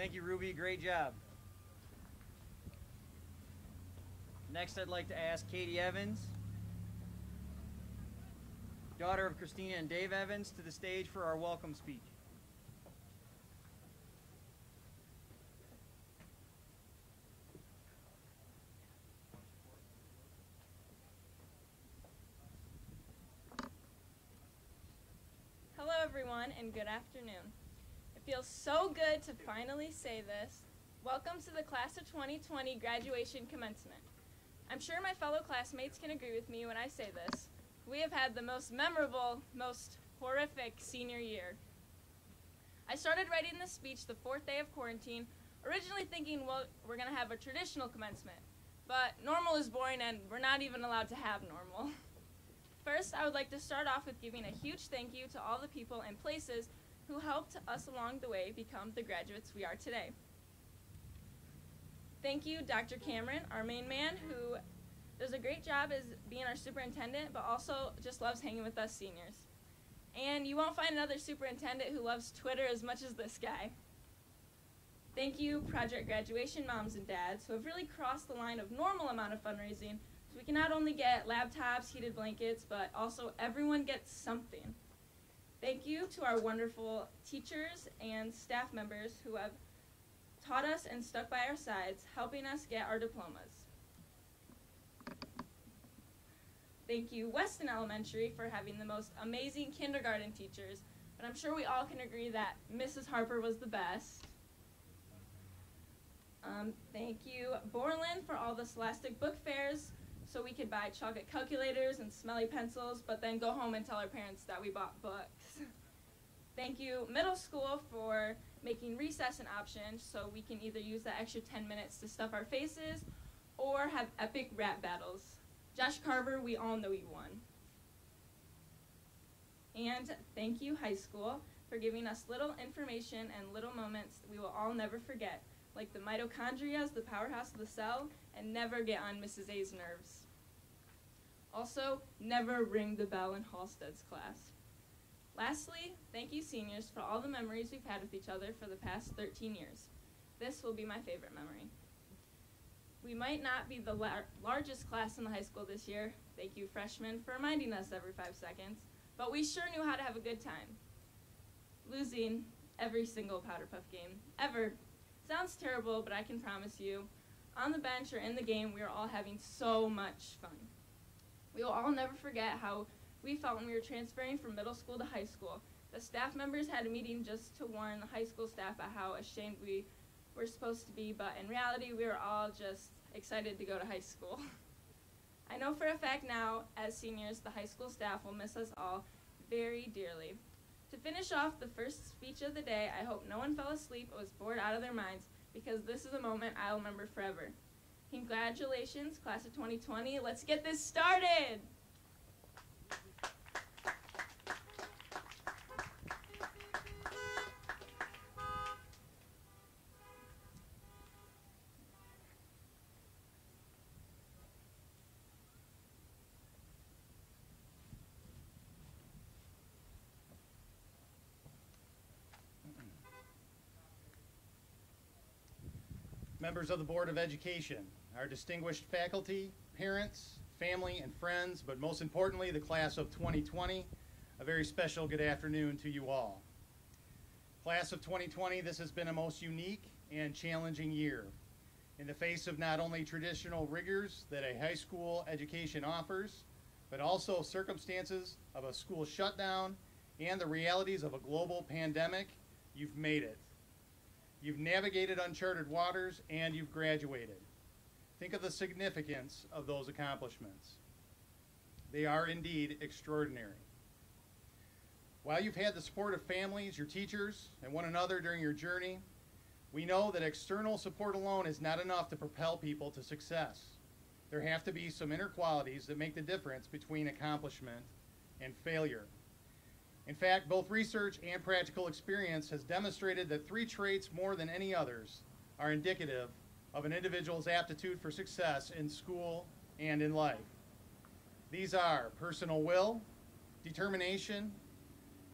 Thank you, Ruby. Great job. Next, I'd like to ask Katie Evans, daughter of Christina and Dave Evans, to the stage for our welcome speech. Hello everyone and good afternoon. It feels so good to finally say this. Welcome to the Class of 2020 graduation commencement. I'm sure my fellow classmates can agree with me when I say this. We have had the most memorable, most horrific senior year. I started writing this speech the 4th day of quarantine, originally thinking, well, we're going to have a traditional commencement. But normal is boring and we're not even allowed to have normal. First, I would like to start off with giving a huge thank you to all the people and places who helped us along the way become the graduates we are today. Thank you, Dr. Cameron, our main man, who does a great job as being our superintendent, but also just loves hanging with us seniors. And you won't find another superintendent who loves Twitter as much as this guy. Thank you, Project Graduation moms and dads, who have really crossed the line of normal amount of fundraising, so we can not only get laptops, heated blankets, but also everyone gets something. Thank you to our wonderful teachers and staff members who have taught us and stuck by our sides, helping us get our diplomas. Thank you, Weston Elementary, for having the most amazing kindergarten teachers, but I'm sure we all can agree that Mrs. Harper was the best. Thank you, Borland, for all the Scholastic book fairs, so we could buy chocolate calculators and smelly pencils, but then go home and tell our parents that we bought books. Thank you, middle school, for making recess an option, so we can either use that extra 10 minutes to stuff our faces or have epic rap battles. Josh Carver, we all know you won. And thank you, high school, for giving us little information and little moments that we will all never forget, like the mitochondria as the powerhouse of the cell, and never get on Mrs. A's nerves. Also, never ring the bell in Halstead's class. Lastly, thank you seniors for all the memories we've had with each other for the past 13 years. This will be my favorite memory. We might not be the largest class in the high school this year. Thank you freshmen for reminding us every 5 seconds, but we sure knew how to have a good time. Losing every single Powder Puff game, ever. Sounds terrible, but I can promise you, on the bench or in the game, we were all having so much fun. We will all never forget how we felt when we were transferring from middle school to high school. The staff members had a meeting just to warn the high school staff about how ashamed we were supposed to be, but in reality, we were all just excited to go to high school. I know for a fact now, as seniors, the high school staff will miss us all very dearly. To finish off the first speech of the day, I hope no one fell asleep or was bored out of their minds, because this is a moment I'll remember forever. Congratulations, class of 2020. Let's get this started! Members of the Board of Education, our distinguished faculty, parents, family, and friends, but most importantly, the class of 2020, a very special good afternoon to you all. Class of 2020, this has been a most unique and challenging year. In the face of not only traditional rigors that a high school education offers, but also circumstances of a school shutdown and the realities of a global pandemic, you've made it. You've navigated uncharted waters, and you've graduated. Think of the significance of those accomplishments. They are indeed extraordinary. While you've had the support of families, your teachers, and one another during your journey, we know that external support alone is not enough to propel people to success. There have to be some inner qualities that make the difference between accomplishment and failure. In fact, both research and practical experience has demonstrated that 3 traits more than any others are indicative of an individual's aptitude for success in school and in life. These are personal will, determination,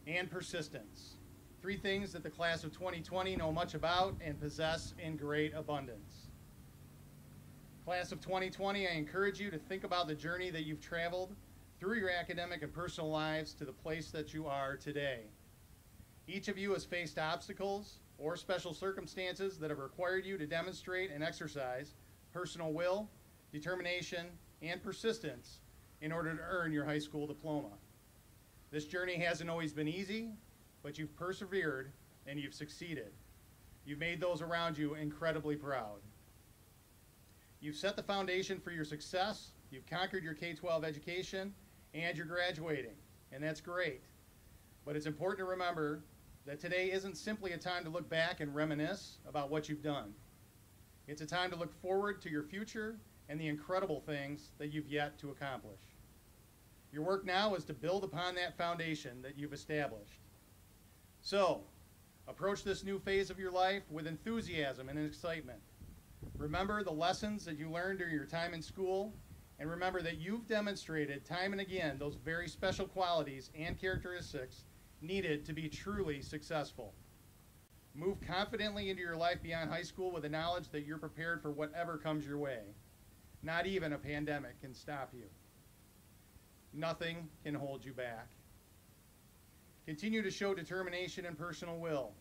and persistence. 3 things that the class of 2020 know much about and possess in great abundance. Class of 2020, I encourage you to think about the journey that you've traveled through your academic and personal lives to the place that you are today. Each of you has faced obstacles or special circumstances that have required you to demonstrate and exercise personal will, determination, and persistence in order to earn your high school diploma. This journey hasn't always been easy, but you've persevered and you've succeeded. You've made those around you incredibly proud. You've set the foundation for your success, you've conquered your K-12 education, and you're graduating, and that's great. But it's important to remember that today isn't simply a time to look back and reminisce about what you've done. It's a time to look forward to your future and the incredible things that you've yet to accomplish. Your work now is to build upon that foundation that you've established. So, approach this new phase of your life with enthusiasm and excitement. Remember the lessons that you learned during your time in school, and remember that you've demonstrated time and again those very special qualities and characteristics needed to be truly successful. Move confidently into your life beyond high school with the knowledge that you're prepared for whatever comes your way. Not even a pandemic can stop you. Nothing can hold you back. Continue to show determination and personal will.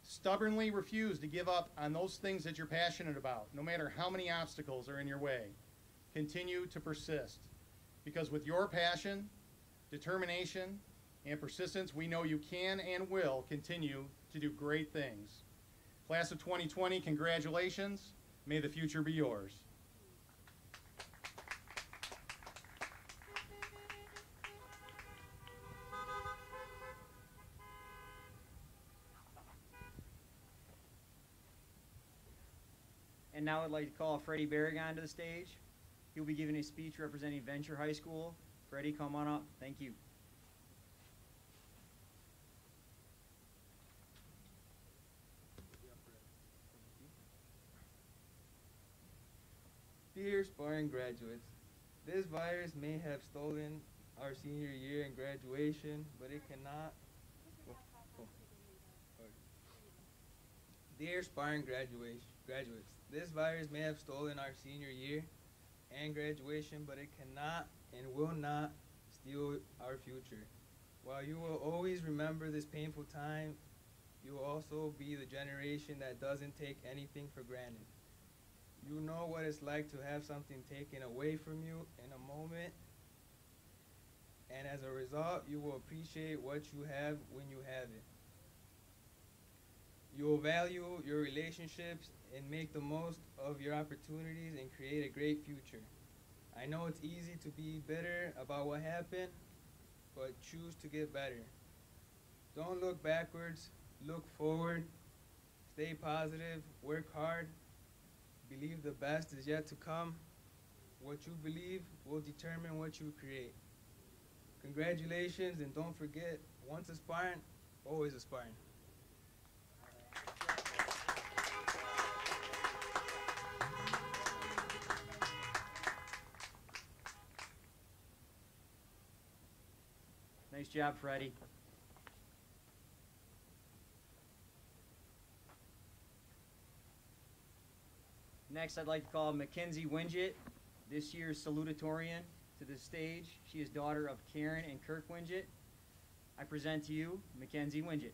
Stubbornly refuse to give up on those things that you're passionate about, no matter how many obstacles are in your way. Continue to persist, because with your passion, determination, and persistence, we know you can and will continue to do great things. Class of 2020, congratulations. May the future be yours. And now I'd like to call Freddie Barragon to the stage. He'll be giving a speech representing Venture High School. Freddie, come on up. Thank you. Dear aspiring graduates, this virus may have stolen our senior year and graduation, but it cannot. Dear aspiring graduates, this virus may have stolen our senior year and graduation, but it cannot and will not steal our future. While you will always remember this painful time, you will also be the generation that doesn't take anything for granted. You know what it's like to have something taken away from you in a moment, and as a result, you will appreciate what you have when you have it. You will value your relationships and make the most of your opportunities and create a great future. I know it's easy to be bitter about what happened, but choose to get better. Don't look backwards, look forward, stay positive, work hard, believe the best is yet to come. What you believe will determine what you create. Congratulations, and don't forget, once aspiring, always aspiring. Nice job, Freddie. Next, I'd like to call Mackenzie Winget, this year's salutatorian, to the stage. She is daughter of Karen and Kirk Winget. I present to you Mackenzie Winget.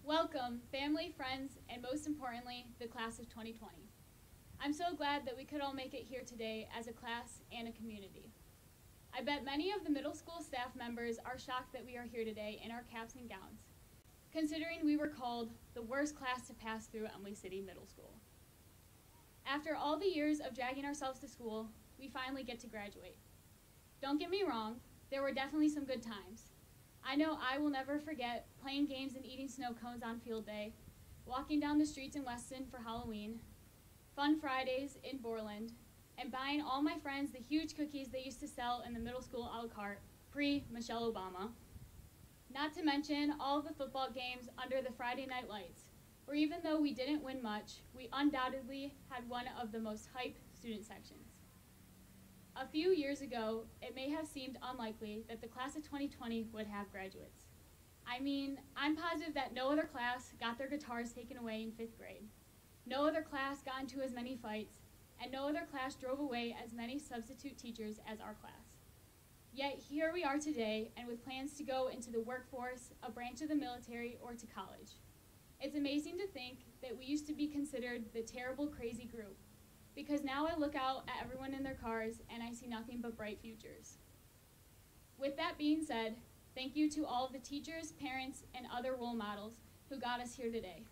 Welcome, family, friends, and most importantly, the class of 2020. I'm so glad that we could all make it here today as a class and a community. I bet many of the middle school staff members are shocked that we are here today in our caps and gowns, considering we were called the worst class to pass through Emily City Middle School. After all the years of dragging ourselves to school, we finally get to graduate. Don't get me wrong, there were definitely some good times. I know I will never forget playing games and eating snow cones on field day, walking down the streets in Weston for Halloween, fun Fridays in Borland, and buying all my friends the huge cookies they used to sell in the middle school a la carte, pre-Michelle Obama. Not to mention all the football games under the Friday night lights, where even though we didn't win much, we undoubtedly had one of the most hyped student sections. A few years ago, it may have seemed unlikely that the class of 2020 would have graduates. I mean, I'm positive that no other class got their guitars taken away in 5th grade. No other class got into as many fights, and no other class drove away as many substitute teachers as our class. Yet here we are today, and with plans to go into the workforce, a branch of the military, or to college. It's amazing to think that we used to be considered the terrible, crazy group, because now I look out at everyone in their cars and I see nothing but bright futures. With that being said, thank you to all of the teachers, parents, and other role models who got us here today.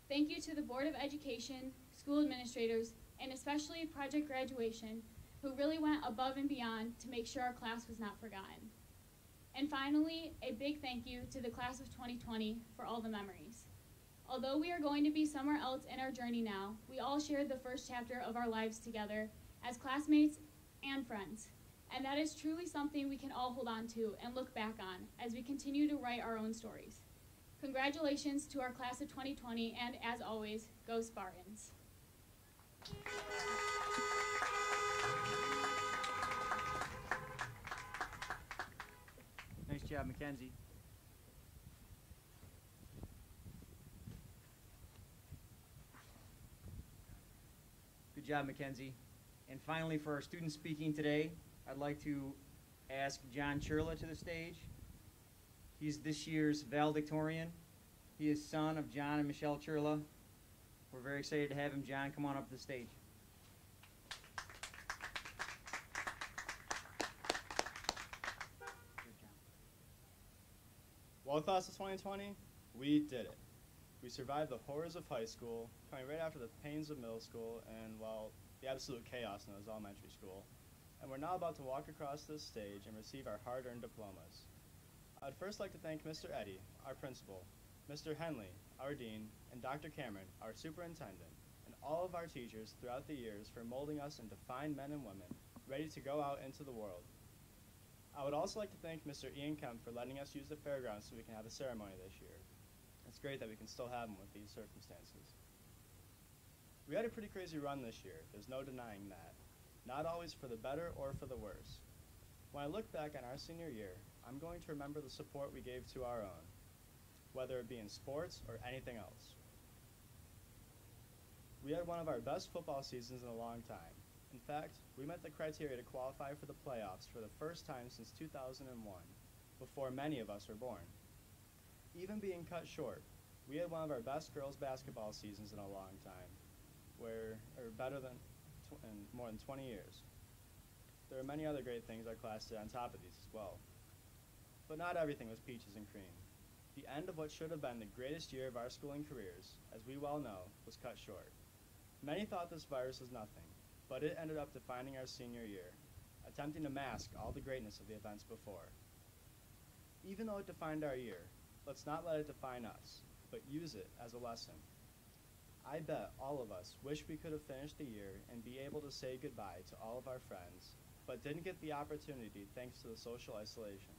Thank you to the Board of Education, school administrators, and especially Project Graduation, who really went above and beyond to make sure our class was not forgotten. And finally, a big thank you to the class of 2020 for all the memories. Although we are going to be somewhere else in our journey now, we all shared the first chapter of our lives together as classmates and friends. And that is truly something we can all hold on to and look back on as we continue to write our own stories. Congratulations to our class of 2020, and as always, go Spartans. Nice job, Mackenzie. Good job, Mackenzie. And finally, for our students speaking today, I'd like to ask John Churla to the stage. He's this year's valedictorian. He is son of John and Michelle Churla. We're very excited to have him. John, come on up to the stage. Well, class of 2020, we did it. We survived the horrors of high school, coming right after the pains of middle school, and, well, the absolute chaos known as elementary school. And we're now about to walk across this stage and receive our hard-earned diplomas. I'd first like to thank Mr. Eddy, our principal, Mr. Henley, our dean, and Dr. Cameron, our superintendent, and all of our teachers throughout the years for molding us into fine men and women, ready to go out into the world. I would also like to thank Mr. Ian Kemp for letting us use the fairgrounds so we can have a ceremony this year. It's great that we can still have them with these circumstances. We had a pretty crazy run this year, there's no denying that. Not always for the better or for the worse. When I look back on our senior year, I'm going to remember the support we gave to our own, whether it be in sports or anything else. We had one of our best football seasons in a long time. In fact, we met the criteria to qualify for the playoffs for the first time since 2001, before many of us were born. Even being cut short, we had one of our best girls basketball seasons in a long time, better than in more than 20 years. There are many other great things our class did on top of these as well. But not everything was peaches and cream. The end of what should have been the greatest year of our schooling careers, as we well know, was cut short. Many thought this virus was nothing, but it ended up defining our senior year, attempting to mask all the greatness of the events before. Even though it defined our year, let's not let it define us, but use it as a lesson. I bet all of us wish we could have finished the year and be able to say goodbye to all of our friends, but didn't get the opportunity thanks to the social isolation.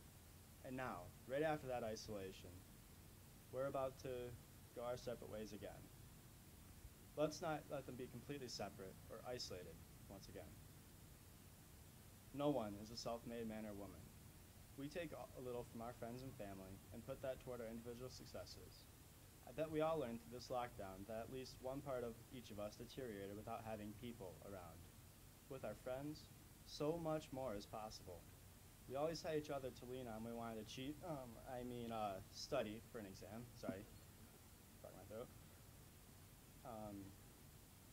And now, right after that isolation, we're about to go our separate ways again. Let's not let them be completely separate or isolated once again. No one is a self-made man or woman. We take a little from our friends and family and put that toward our individual successes. I bet we all learned through this lockdown that at least one part of each of us deteriorated without having people around. With our friends, so much more is possible. We always had each other to lean on when we wanted to study for an exam. Sorry, caught my throat.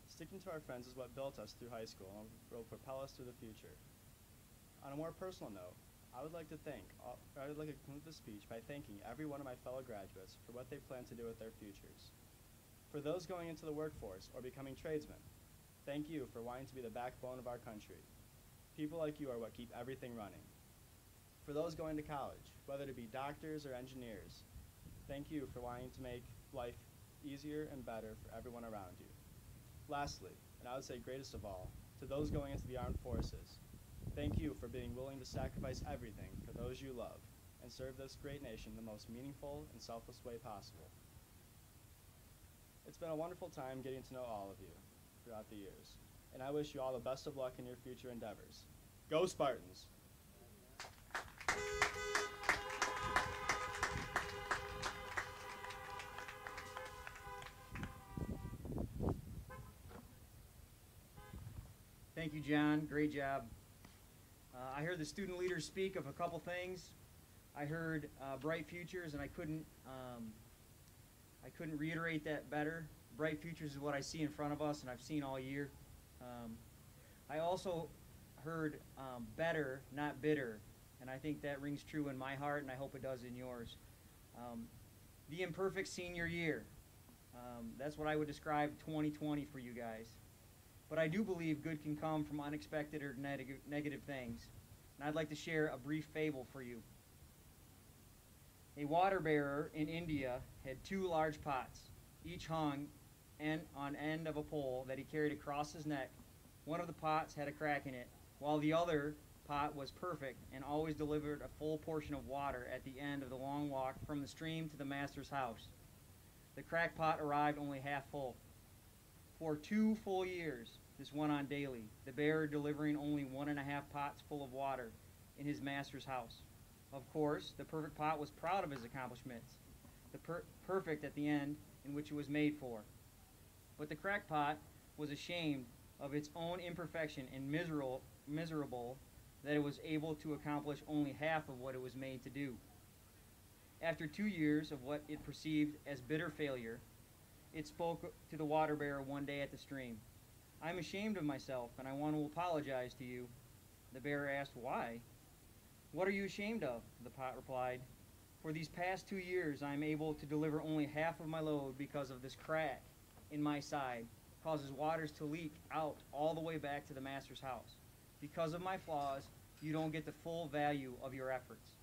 Sticking to our friends is what built us through high school and will propel us through the future. On a more personal note, I would like to conclude this speech by thanking every one of my fellow graduates for what they plan to do with their futures. For those going into the workforce or becoming tradesmen, thank you for wanting to be the backbone of our country. People like you are what keep everything running. For those going to college, whether to be doctors or engineers, thank you for wanting to make life easier and better for everyone around you. Lastly, and I would say greatest of all, to those going into the armed forces, thank you for being willing to sacrifice everything for those you love and serve this great nation the most meaningful and selfless way possible. It's been a wonderful time getting to know all of you throughout the years. and I wish you all the best of luck in your future endeavors. Go Spartans! Thank you, John. Great job. I heard the student leaders speak of a couple things. I heard bright futures, and I couldn't reiterate that better. Bright futures is what I see in front of us, and I've seen all year. I also heard better, not bitter, and I think that rings true in my heart, and I hope it does in yours. The imperfect senior year. That's what I would describe 2020 for you guys. But I do believe good can come from unexpected or negative things. And I'd like to share a brief fable for you. A water bearer in India had 2 large pots, each hung on end of a pole that he carried across his neck. One of the pots had a crack in it, while the other pot was perfect and always delivered a full portion of water at the end of the long walk from the stream to the master's house. The cracked pot arrived only half full. For 2 full years, this went on daily, the bearer delivering only 1.5 pots full of water in his master's house. Of course, the perfect pot was proud of his accomplishments, the perfect at the end in which it was made for. But the cracked pot was ashamed of its own imperfection and miserable that it was able to accomplish only half of what it was made to do. After 2 years of what it perceived as bitter failure, it spoke to the water bearer one day at the stream. "I'm ashamed of myself, and I want to apologize to you." The bearer asked, "Why?" "What are you ashamed of?" the pot replied. "For these past 2 years I am able to deliver only half of my load because of this crack in my side. It causes waters to leak out all the way back to the master's house. Because of my flaws, you don't get the full value of your efforts."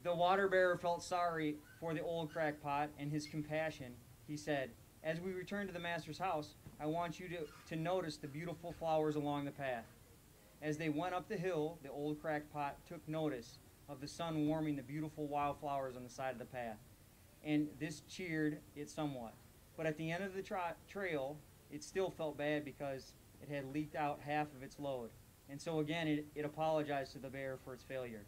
The water bearer felt sorry for the old cracked pot and his compassion. He said, "As we return to the master's house, I want you to notice the beautiful flowers along the path." As they went up the hill, the old cracked pot took notice of the sun warming the beautiful wildflowers on the side of the path, and this cheered it somewhat. But at the end of the trail, it still felt bad because it had leaked out half of its load, and so again it apologized to the bearer for its failure.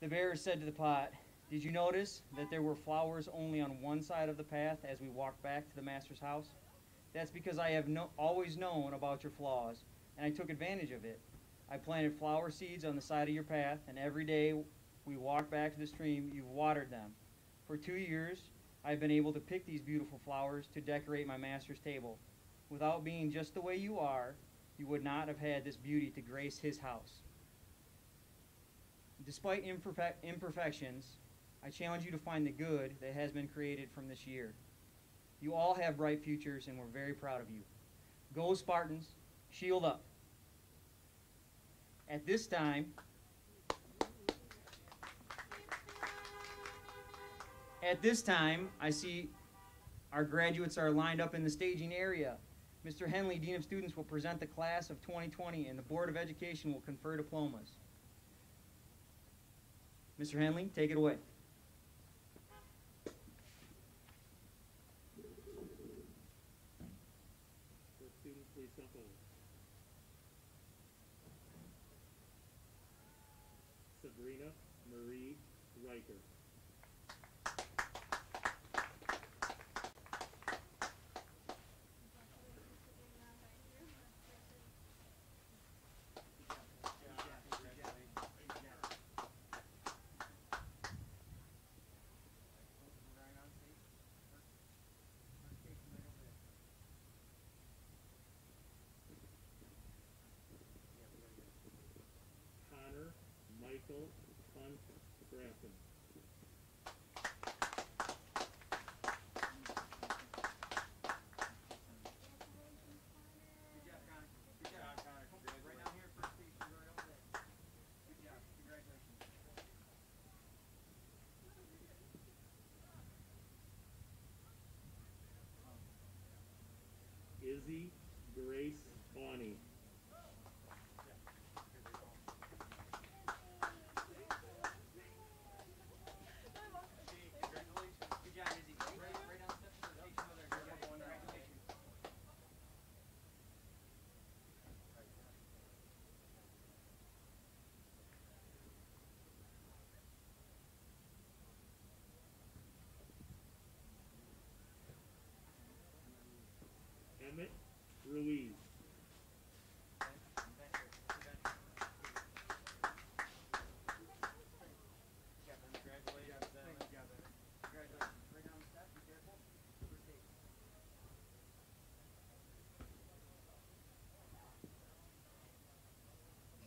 The bearer said to the pot, "Did you notice that there were flowers only on one side of the path as we walked back to the master's house? That's because I have always known about your flaws, and I took advantage of it. I planted flower seeds on the side of your path, and every day we walked back to the stream, you've watered them. For 2 years, I've been able to pick these beautiful flowers to decorate my master's table. Without being just the way you are, you would not have had this beauty to grace his house." Despite imperfections, I challenge you to find the good that has been created from this year. You all have bright futures, and we're very proud of you. Go Spartans, shield up. At this time, I see our graduates are lined up in the staging area. Mr. Henley, Dean of Students, will present the class of 2020, and the Board of Education will confer diplomas. Mr. Henley, take it away. Will students please step forward? Sabrina Marie Riker. Connor Michael Hunt Grafton. Good job, Connor. Good job, Connor. Come right down here first, please. Right over there. Good job. Congratulations. Izzy Grace Bonney. Congratulations. Good job, Izzy. Right down the steps. Good job. Congratulations. Ruiz.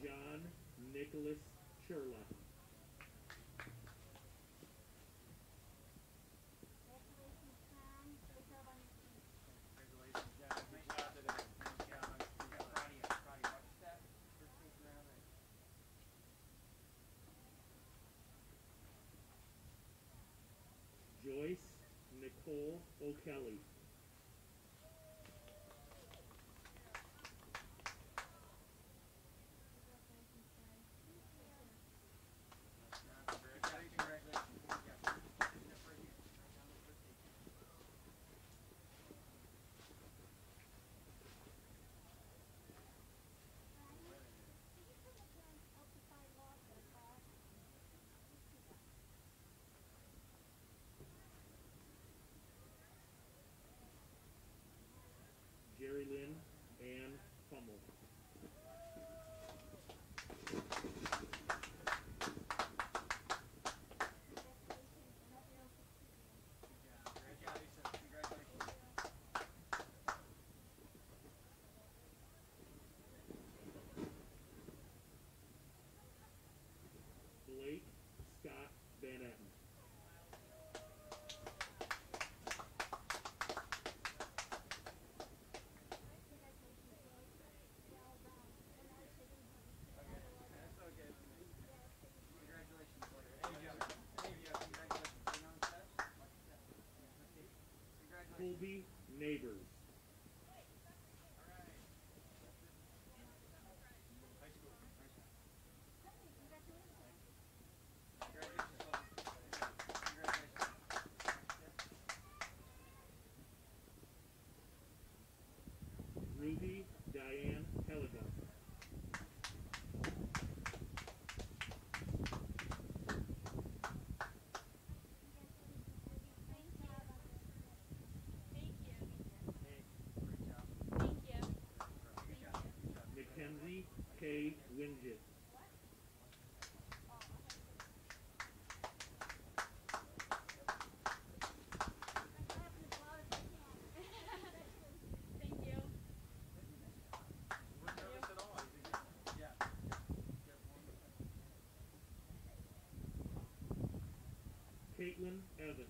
John Nicholas Churla. Joyce Nicole O'Kelly. Jerry Lynn Ann Hummel. Blake Scott Van Etten. Colby Neighbors. Ruby Diane Hellebuck. Mackenzie K. Wingett. Caitlin Evans.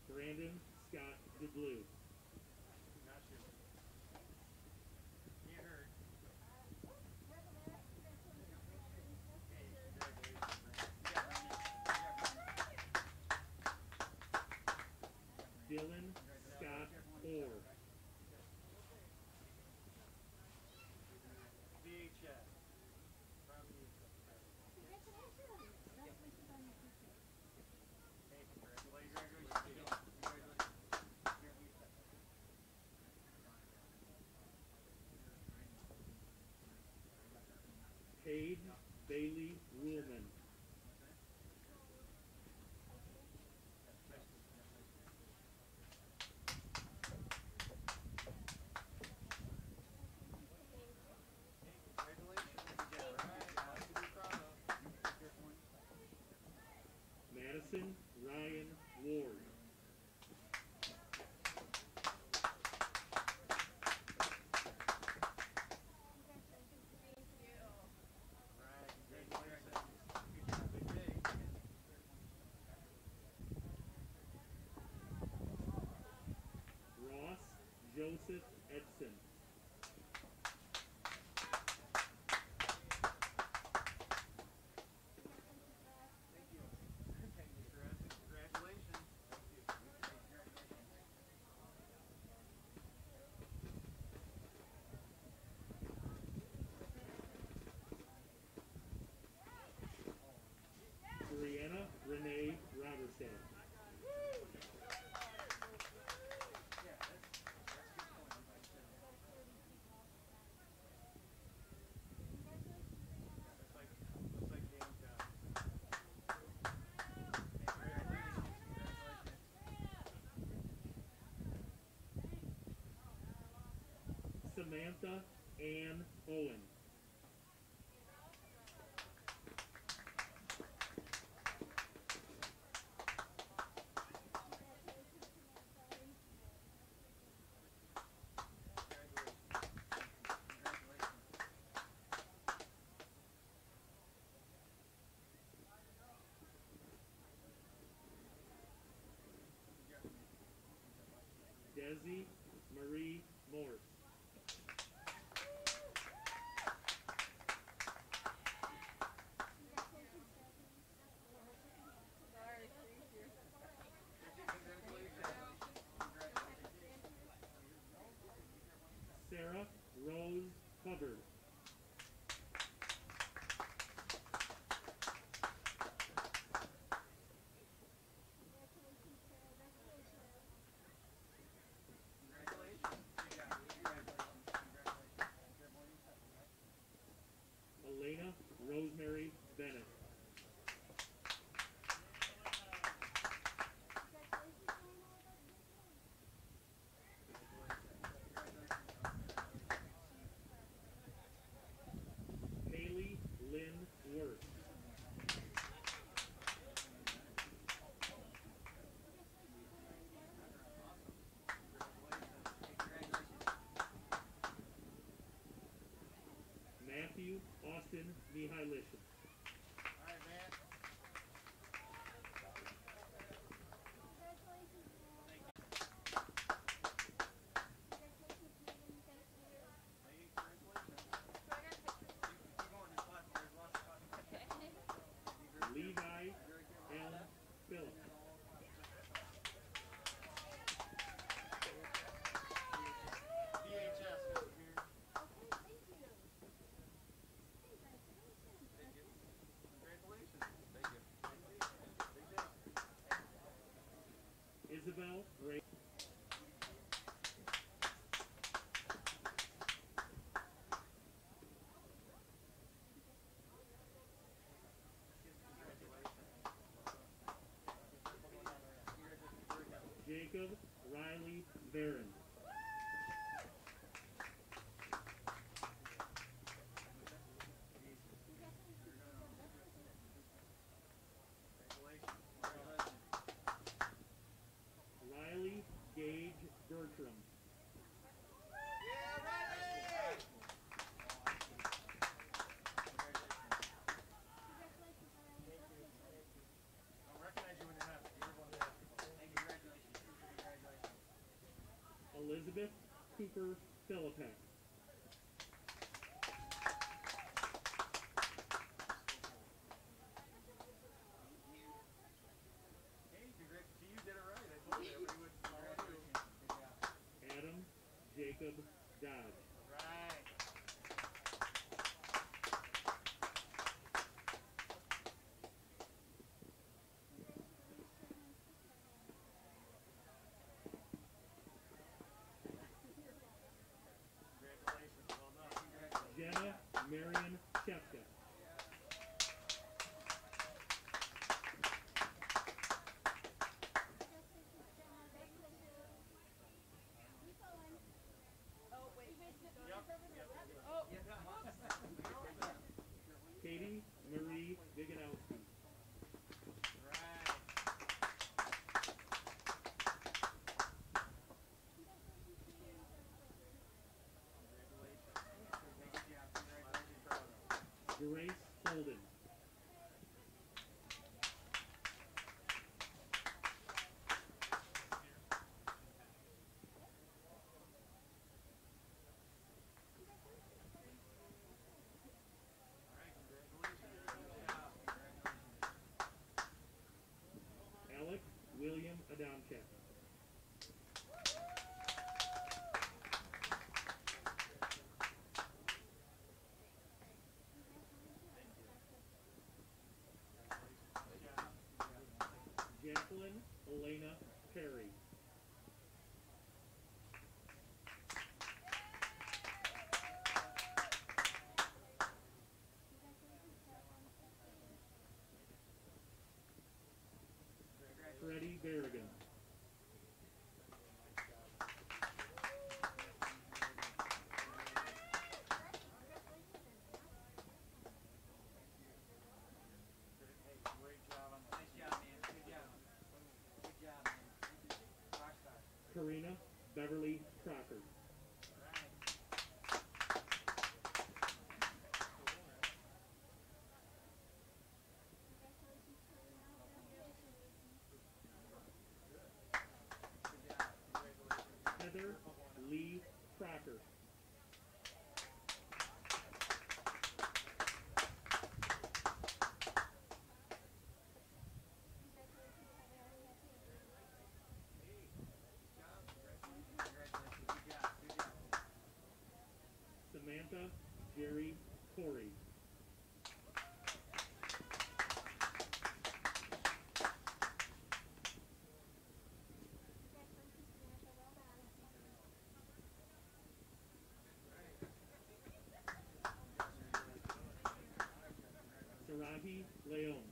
Brandon Scott DeBlue. Dylan Scott Orr. ICHS. Paige Bailey Ruhlman. Madison Ryan Ward. Ross Joseph Edson. Brianna Renee Robertson. Samantha Ann Owen. Desi Marie Morse. Sarah Rose Hubbard. Elena Rosemary Bennett. Haley Lynn Worth. Matthew Austin Mihailishin. Levi L. Phillips. Isabel Ray. Jacob Riley Barron. Riley Gage Bertram. Elizabeth Cooper Philippek. Adam Jacob Dodge. Jenna Marion Shefka. Katie Marie Viganowski. Grace Holden. Alec William Adamchek. Jacqueline Elena Perry. Freddie Berrigan. Beverly Crocker. Heather Lee Crocker. Samantha Jerry Corey. Sarahi Leon.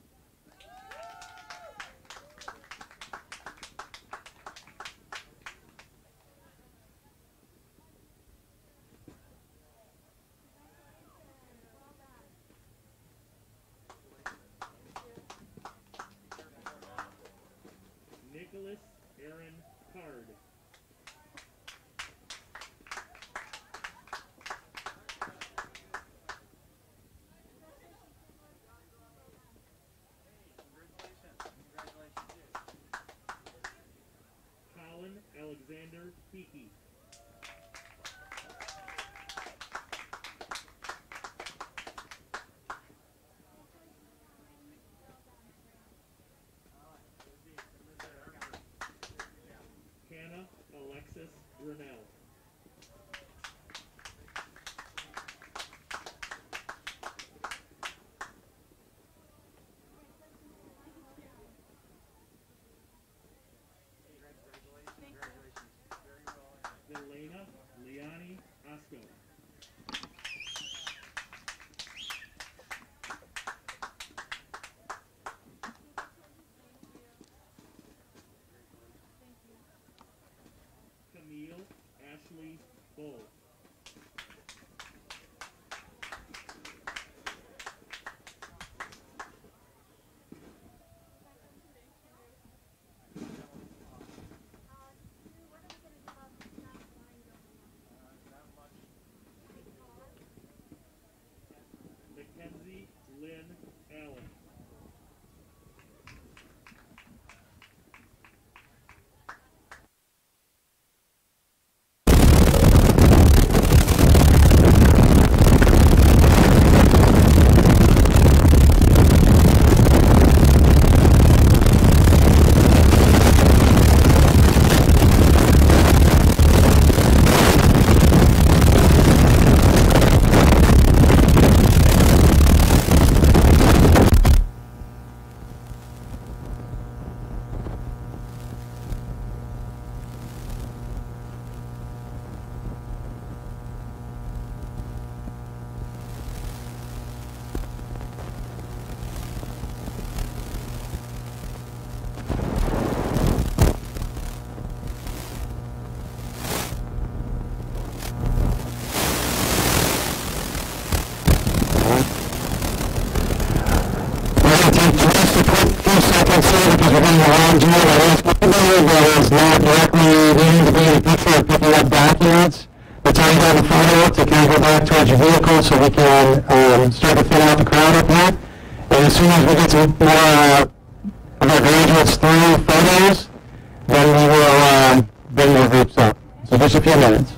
Nicholas Aaron Card. Colin Alexander Hickey. Hannah Alexis Grinnell. Elena Liani Osco. Camille Ashley Bull. Mackenzie Lynn Allen. towards your vehicle so we can start to fill out the crowd up here. And as soon as we get some more of our graduates through photos, then we will bring the groups up. So just a few minutes.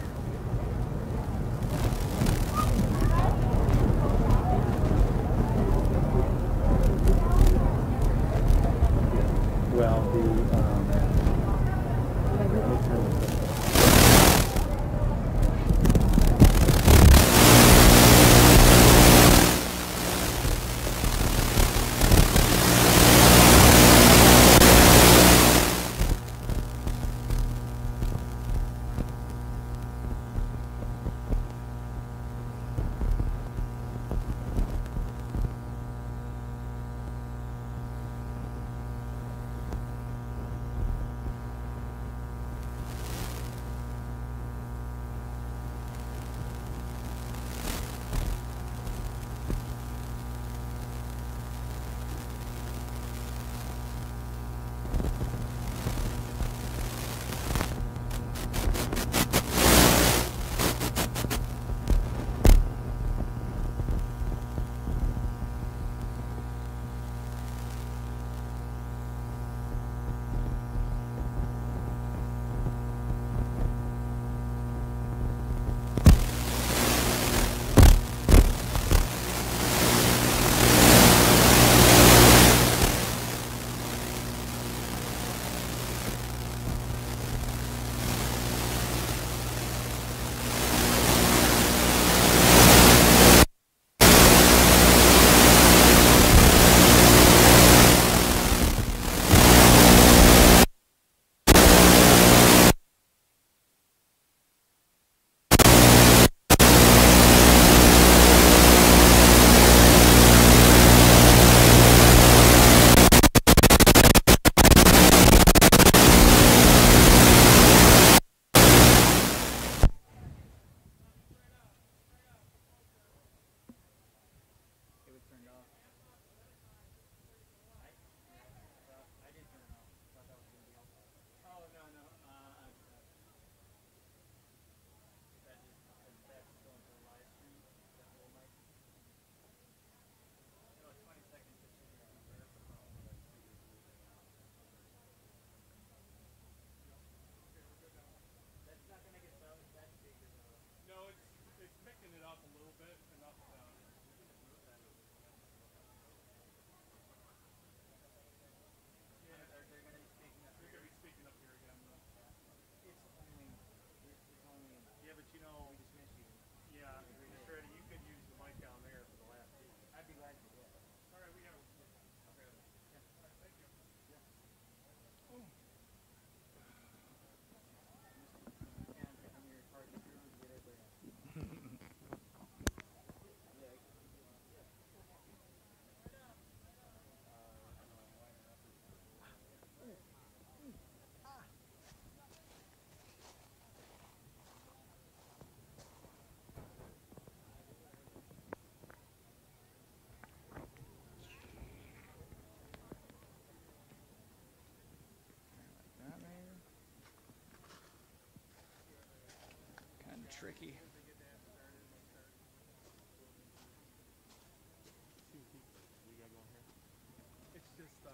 tricky.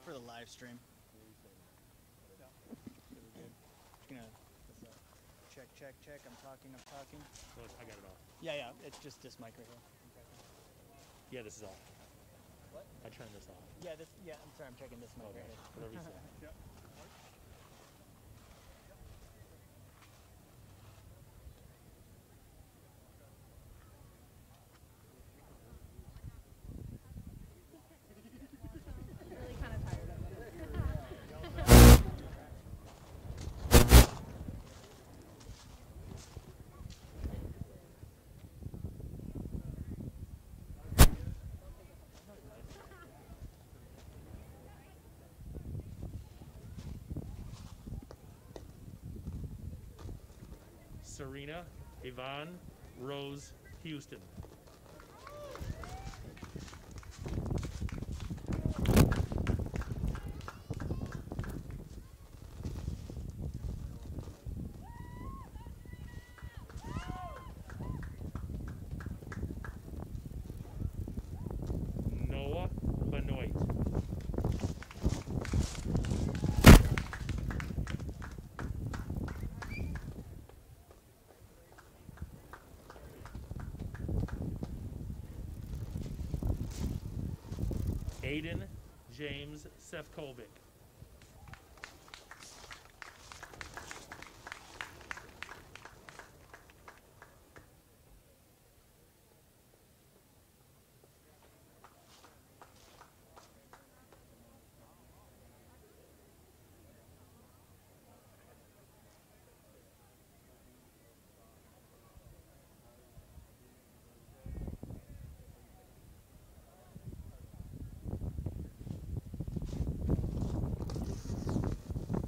For the live stream. Check. I'm talking. So I got it off. Yeah. It's just this mic right here. Yeah, this is off. What? I turned this off. Yeah, I'm sorry. I'm checking this mic Okay, right here. whatever you say. Really kind of tired of it. Serena Yvonne Rose Houston. Noah Benoit. Aiden James Sefcovic.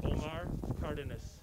Omar Cardenas.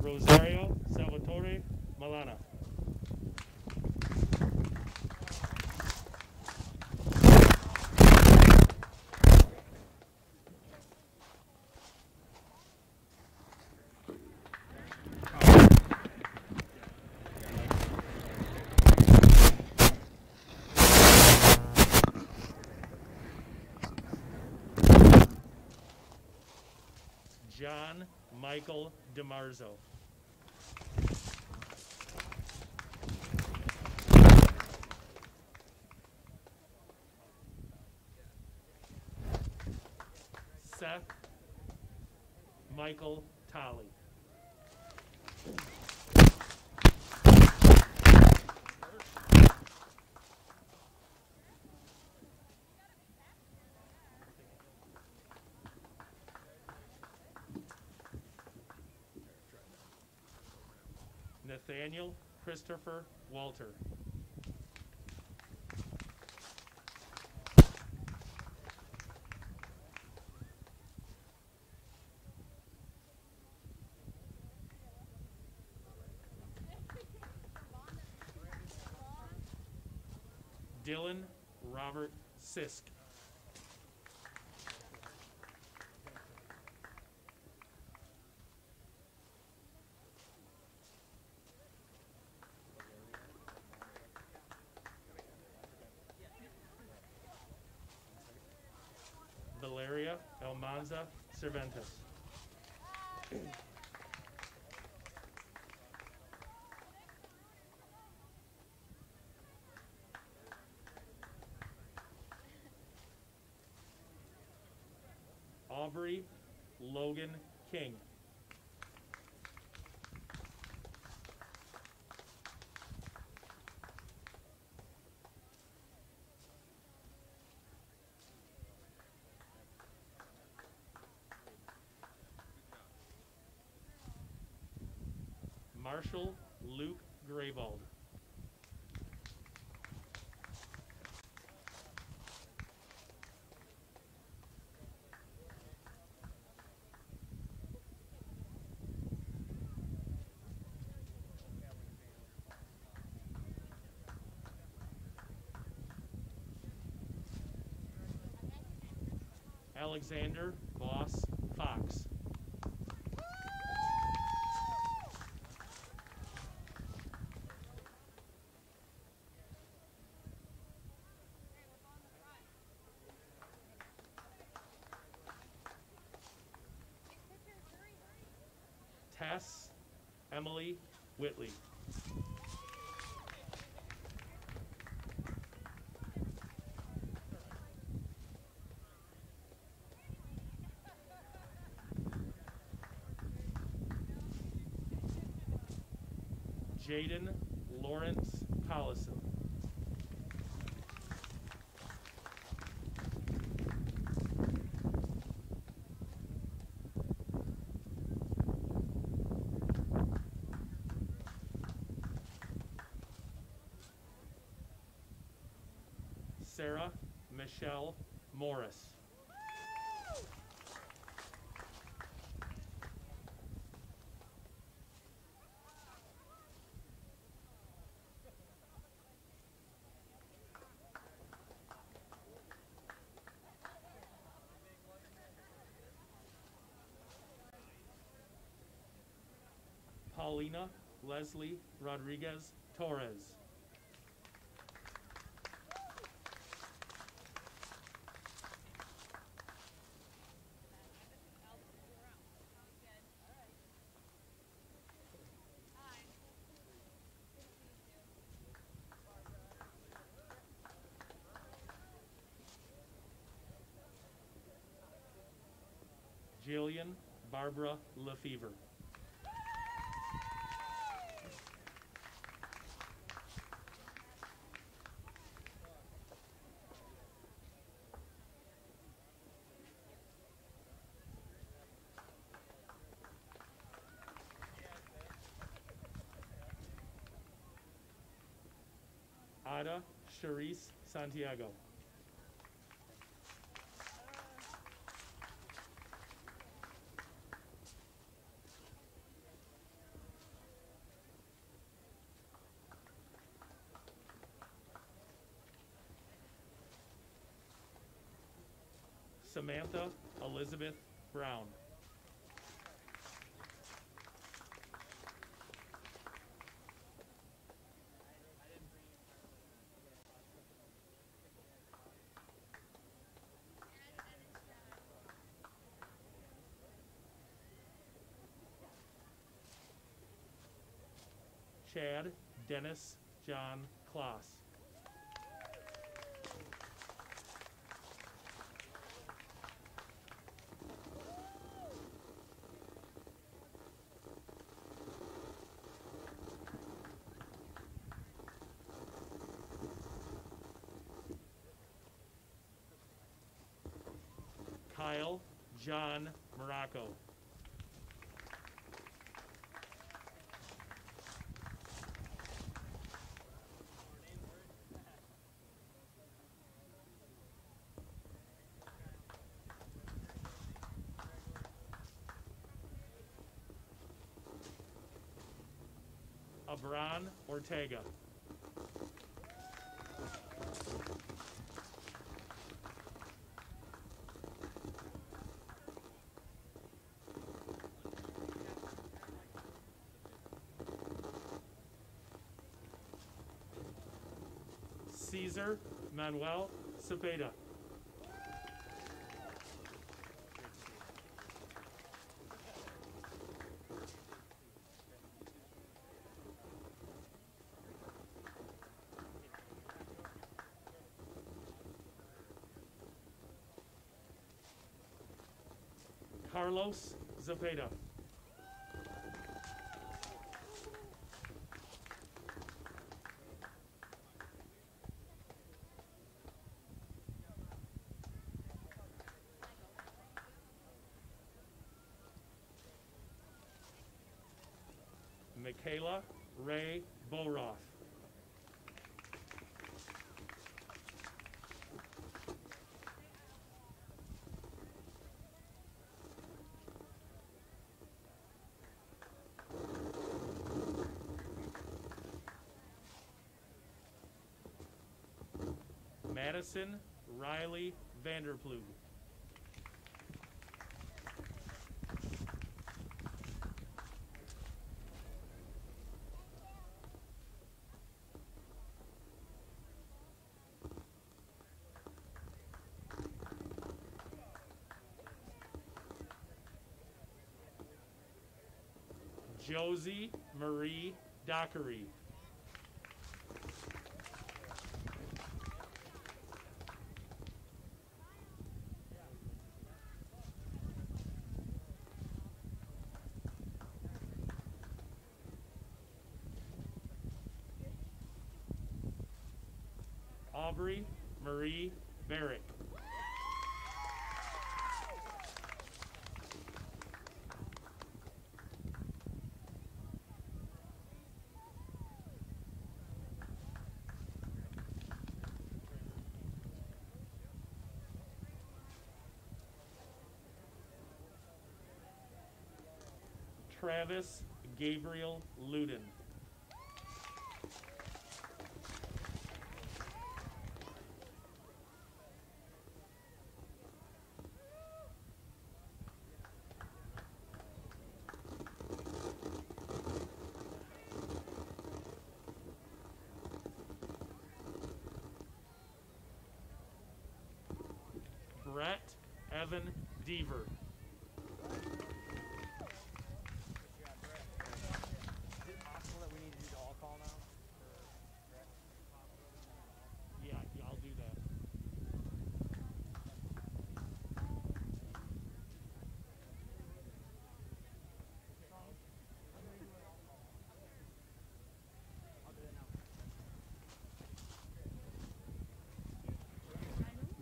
Rosario Salvatore Malana. John Michael DeMarzo. Seth Michael Tolley. Nathaniel Christopher Walter. Dylan Robert Sisk. Valeria Almanza Cervantes. Aubrey Logan King. Marshall Luke Graybold. Alexander Boss Fox. Tess Emily Whitley. Jaden Lawrence Collison. Sarah Michelle Morris. Paulina Leslie Rodriguez Torres. Jillian Barbara Lefevre. Ada Charisse Santiago. Samantha Elizabeth Brown. Chad Dennis John Kloss. Kyle John Morocco. Abran Ortega. Cesar Manuel Cepeda. Carlos Zepeda. Michaela Ray Boroff. Madison Riley Vanderplug. Josie Marie Dockery. Aubrey Marie Barrick. Travis Gabriel Luden. Brett Evan Deaver. Yeah, I'll do that.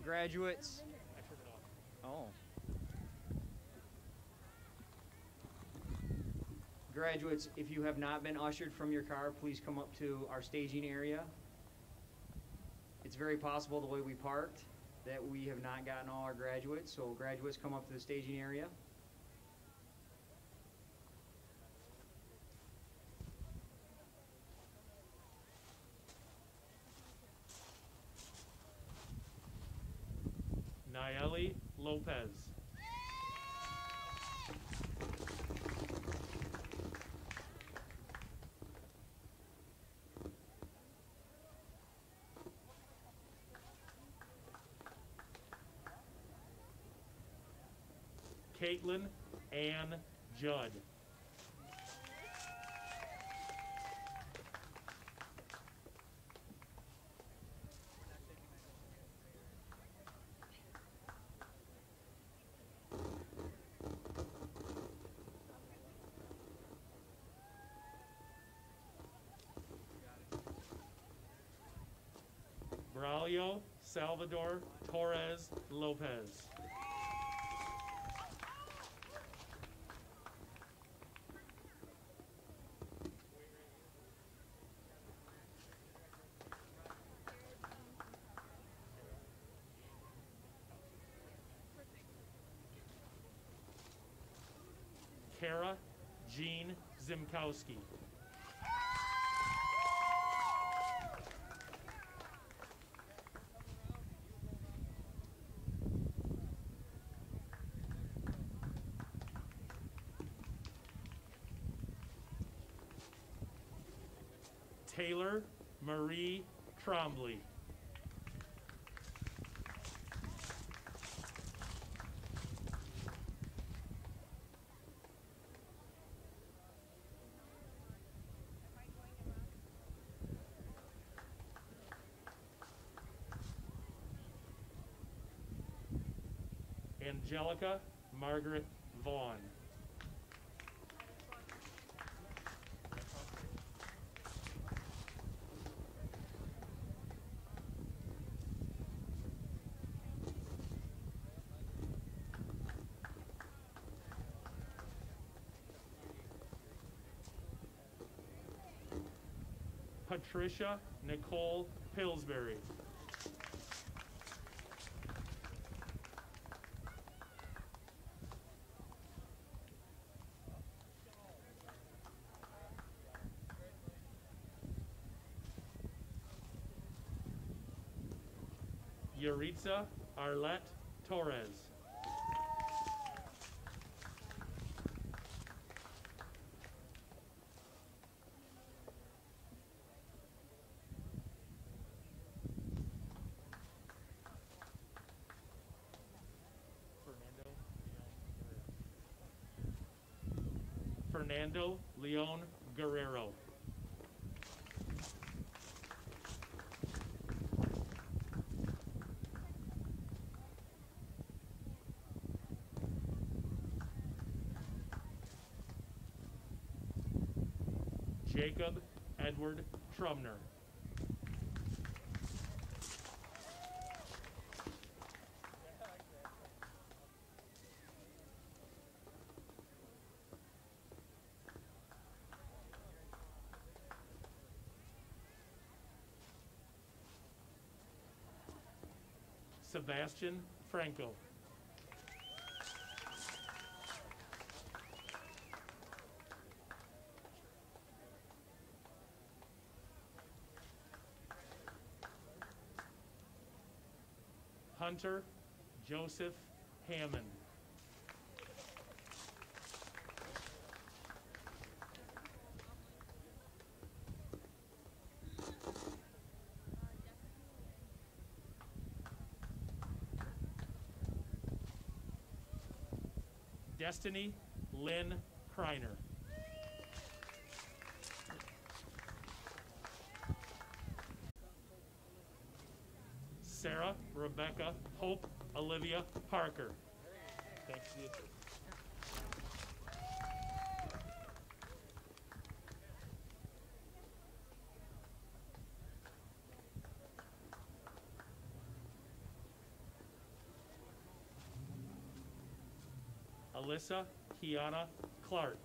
Graduates. Oh. Graduates, if you have not been ushered from your car, please come up to our staging area. It's very possible the way we parked that we have not gotten all our graduates, so graduates come up to the staging area. Nayeli Lopez. Caitlin Ann Judd. Braulio Salvador Torres Lopez. Kara Jean Zimkowski. Taylor Marie Trombley. Angelica Margaret Vaughn. Patricia Nicole Pillsbury. Yaritza Arlette Torres. Fernando Leon Guerrero. Jacob Edward Trumner. Sebastian Franco. Hunter Joseph Hammond. Destiny Lynn Kreiner. Sarah Rebecca Hope Olivia Parker. Thanks to you. Alyssa Kiana Clark.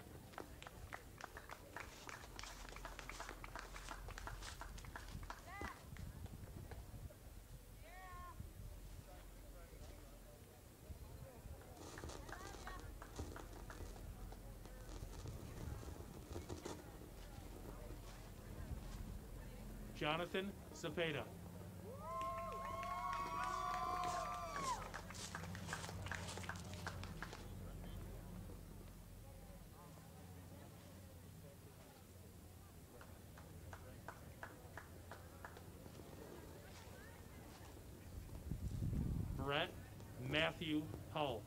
Jonathan Cepeda. Brett Matthew Hull.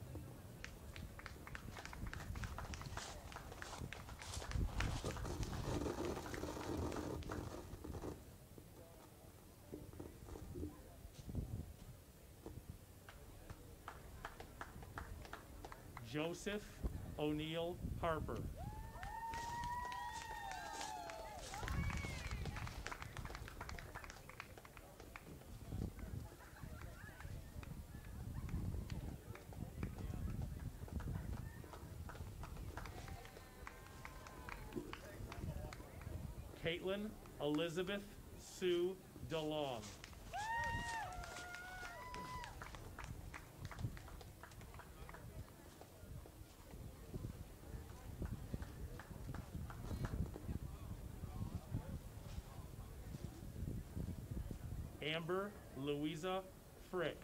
Joseph O'Neill Harper. Caitlin Elizabeth Sue DeLong. Amber Louisa Frick.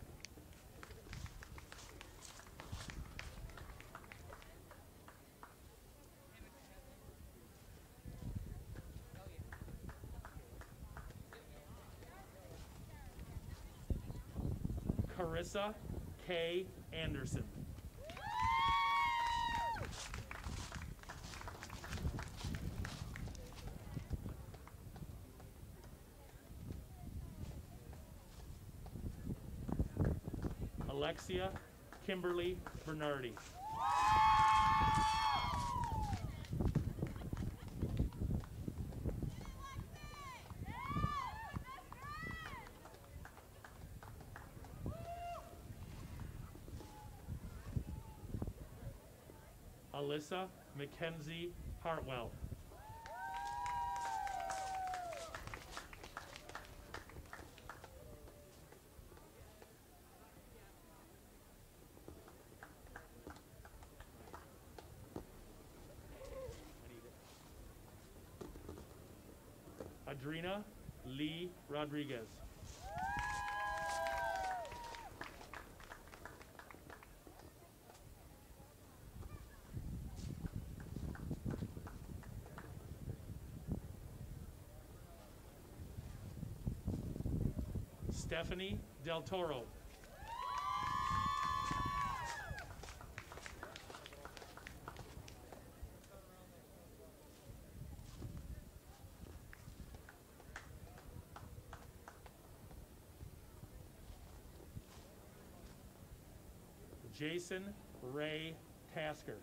Carissa K. Anderson. Alexia Kimberly Bernardi. Alyssa Mackenzie Hartwell. Adrina Lee Rodriguez. Stephanie Del Toro. Jason Ray Tasker.